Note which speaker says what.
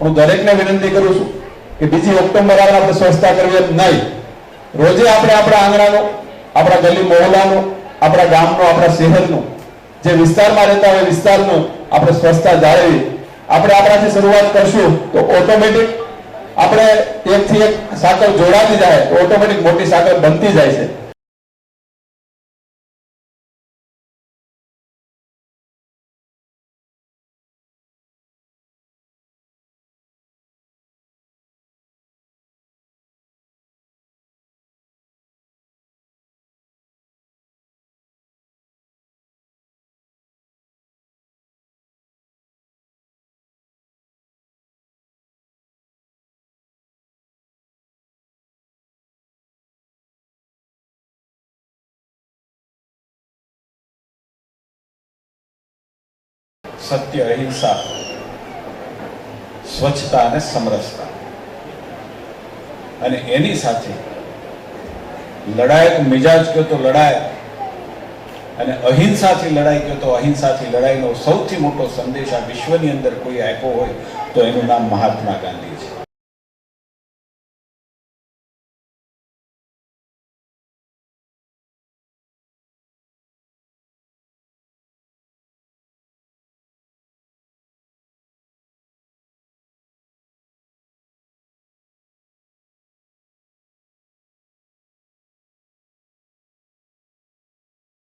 Speaker 1: હું દરેકને વિનંતી કરું છું કે બીજી ઓક્ટોબર આવે આપણે સ્વચ્છતા કરવી એમ નહીં. રોજે આપણે આપણા આંગણાનું, આપણા ગલી મોહલ્લાનું, આપણા ગામનું, આપણા શહેરનું, જે વિસ્તારમાં રહેતા હોય વિસ્તારનું આપણે સ્વચ્છતા જાળવી આપણે આપણાથી શરૂઆત કરશું તો ઓટોમેટિક આપણે એકથી એક સાંકળ જોડાતી જાય તો ઓટોમેટિક મોટી સાંકળ બનતી જાય છે.
Speaker 2: સત્ય, અહિંસા, સ્વચ્છતા અને સમરસતા, અને એની સાથે લડાયક મિજાજ કયો તો લડાય અને અહિંસાથી લડાઈ કયો તો અહિંસાથી લડાઈનો સૌથી મોટો સંદેશ આ વિશ્વની અંદર કોઈ આપ્યો હોય તો એનું નામ મહાત્મા ગાંધી છે.